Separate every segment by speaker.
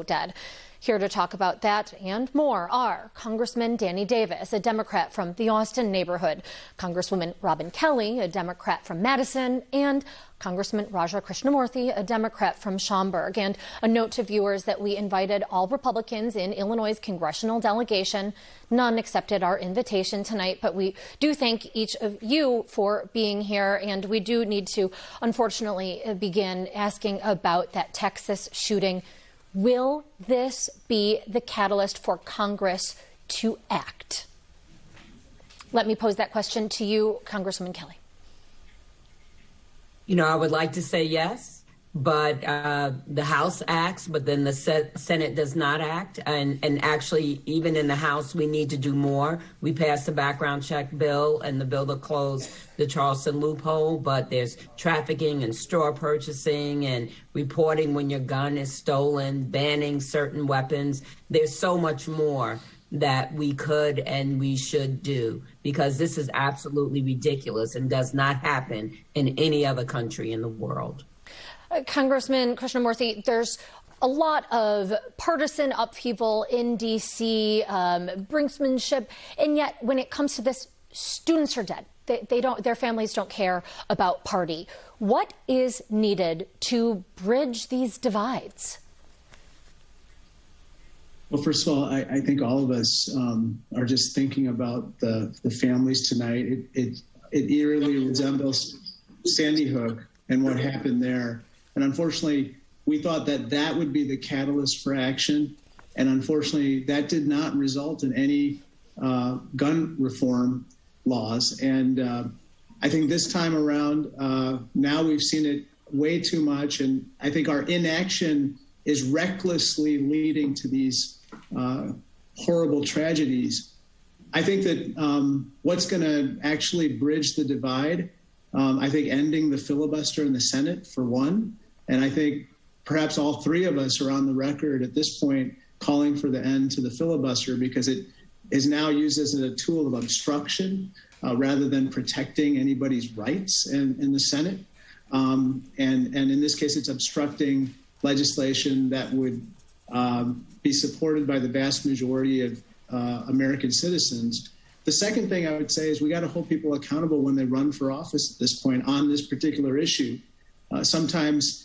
Speaker 1: dead. Here to talk about that and more are Congressman Danny Davis, a Democrat from the Austin neighborhood, Congresswoman Robin Kelly, a Democrat from Madison, and Congressman Krishnamurthi, a Democrat from Schaumburg. And a note to viewers that we invited all Republicans in Illinois' congressional delegation. None accepted our invitation tonight, but we do thank each of you for being here. And we do need to, unfortunately, begin asking about that Texas shooting. Will this be the catalyst for Congress to act? Let me pose that question to you, Congresswoman Kelly.
Speaker 2: You know, I would like to say yes, but the House acts, but then the Senate does not act. And actually, even in the House, we need to do more. We passed the background check bill and the bill to close the Charleston loophole, but there's trafficking and store purchasing and reporting when your gun is stolen, banning certain weapons. There's so much more that we could and we should do, because this is absolutely ridiculous and does not happen in any other country in the world.
Speaker 1: Congressman Krishnamoorthi, there's a lot of partisan upheaval in D.C., brinksmanship, and yet when it comes to this, students are dead. Their families don't care about party. What is needed to bridge these divides?
Speaker 3: Well, first of all, I think all of us are just thinking about the families tonight. It eerily resembles Sandy Hook and what happened there. And unfortunately, we thought that that would be the catalyst for action. And unfortunately, that did not result in any gun reform laws. And I think this time around, now we've seen it way too much. And I think our inaction is recklessly leading to these horrible tragedies. I think that what's going to actually bridge the divide, I think ending the filibuster in the Senate, for one. And I think perhaps all three of us are on the record at this point calling for the end to the filibuster, because it is now used as a tool of obstruction rather than protecting anybody's rights in the Senate. And in this case, it's obstructing legislation that would be supported by the vast majority of American citizens. The second thing I would say is we got to hold people accountable when they run for office at this point on this particular issue. Sometimes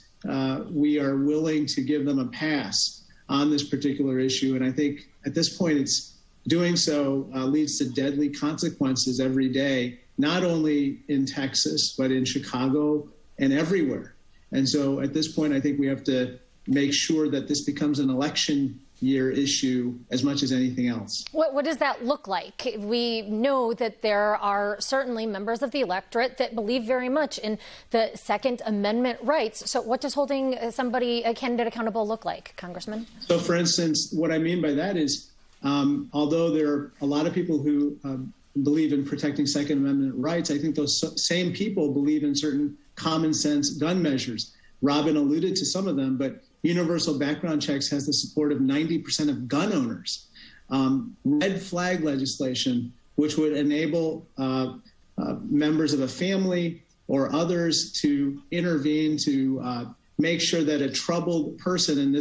Speaker 3: we are willing to give them a pass on this particular issue. And I think at this point, it's doing so leads to deadly consequences every day, not only in Texas, but in Chicago and everywhere. And so at this point, I think we have to make sure that this becomes an election year issue as much as anything else.
Speaker 1: What does that look like? We know that there are certainly members of the electorate that believe very much in the Second Amendment rights. So what does holding a candidate accountable look like, Congressman?
Speaker 3: So, for instance, what I mean by that is, although there are a lot of people who believe in protecting Second Amendment rights, I think those same people believe in certain common sense gun measures. Robin alluded to some of them, but universal background checks has the support of 90% of gun owners. Red flag legislation, which would enable members of a family or others to intervene to make sure that a troubled person, in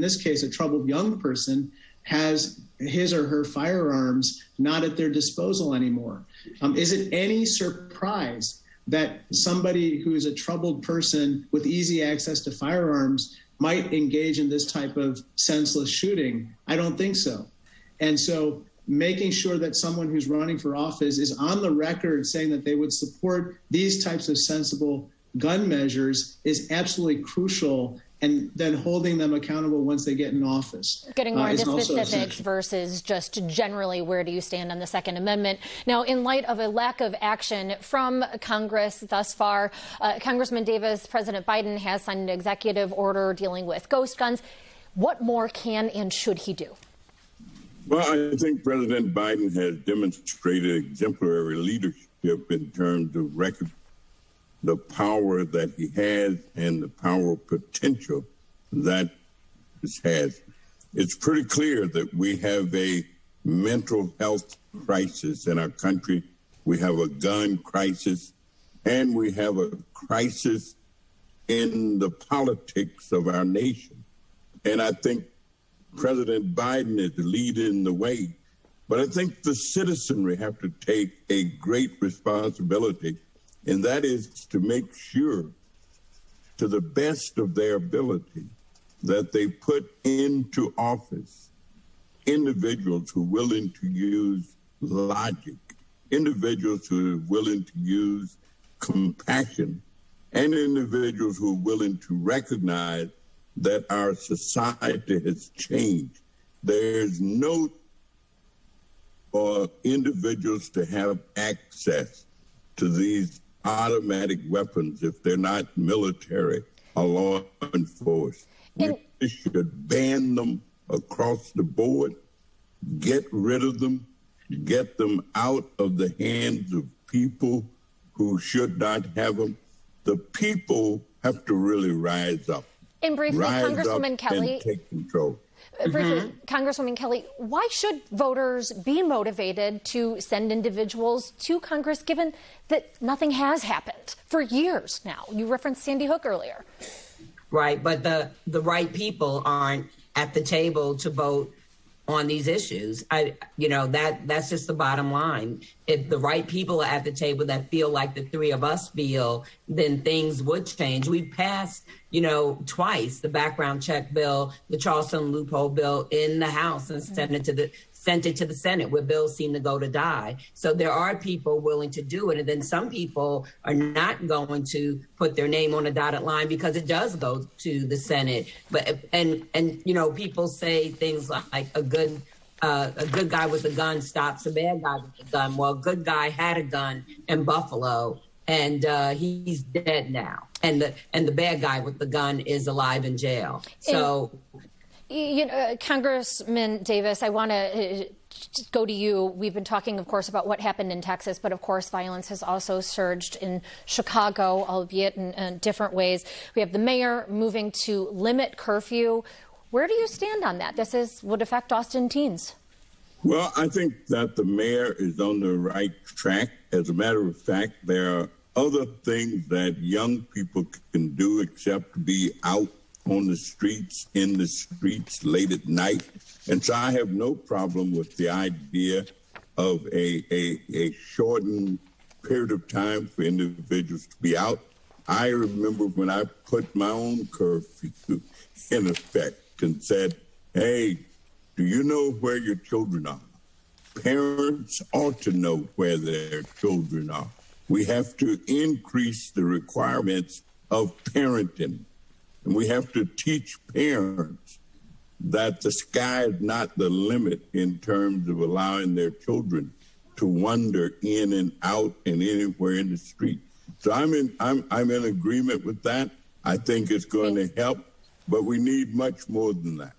Speaker 3: this case, a troubled young person, has his or her firearms not at their disposal anymore. Is it any surprise that somebody who is a troubled person with easy access to firearms might engage in this type of senseless shooting? I don't think so. And so making sure that someone who's running for office is on the record saying that they would support these types of sensible gun measures is absolutely crucial, and then holding them accountable once they get in office.
Speaker 1: Getting more into specifics versus just generally where do you stand on the Second Amendment. Now, in light of a lack of action from Congress thus far, Congressman Davis, President Biden has signed an executive order dealing with ghost guns. What more can and should he do?
Speaker 4: Well, I think President Biden has demonstrated exemplary leadership in terms of the power that he has and the power potential that this has. It's pretty clear that we have a mental health crisis in our country. We have a gun crisis, and we have a crisis in the politics of our nation. And I think President Biden is leading the way. But I think the citizenry have to take a great responsibility, and that is to make sure, to the best of their ability, that they put into office individuals who are willing to use logic, individuals who are willing to use compassion, and individuals who are willing to recognize that our society has changed. There's no for individuals to have access to these automatic weapons if they're not military or law enforcement. We should ban them across the board, get rid of them, get them out of the hands of people who should not have them. The people have to really rise up.
Speaker 1: And briefly, Congresswoman Kelly,
Speaker 4: and take control.
Speaker 1: Briefly, Congresswoman Kelly, why should voters be motivated to send individuals to Congress, given that nothing has happened for years now? You referenced Sandy Hook earlier.
Speaker 2: Right, but the right people aren't at the table to vote on these issues. That's just the bottom line. If the right people are at the table that feel like the three of us feel, then things would change. We passed, twice the background check bill, the Charleston loophole bill in the House, and sent it to the Senate, where bills seem to go to die. So there are people willing to do it. And then some people are not going to put their name on a dotted line because it does go to the Senate. But people say things like a good guy with a gun stops a bad guy with a gun. Well, a good guy had a gun in Buffalo, and he's dead now. And the bad guy with the gun is alive in jail. So.
Speaker 1: Congressman Davis, I want to go to you. We've been talking, of course, about what happened in Texas, but of course, violence has also surged in Chicago, albeit in different ways. We have the mayor moving to limit curfew. Where do you stand on that? This would affect Austin teens.
Speaker 4: Well, I think that the mayor is on the right track. As a matter of fact, there are other things that young people can do except be out on the streets, in the streets late at night. And so I have no problem with the idea of a shortened period of time for individuals to be out. I remember when I put my own curfew in effect and said, hey, do you know where your children are? Parents ought to know where their children are. We have to increase the requirements of parenting. And we have to teach parents that the sky is not the limit in terms of allowing their children to wander in and out and anywhere in the street. So I'm in agreement with that. I think it's going to help, but we need much more than that.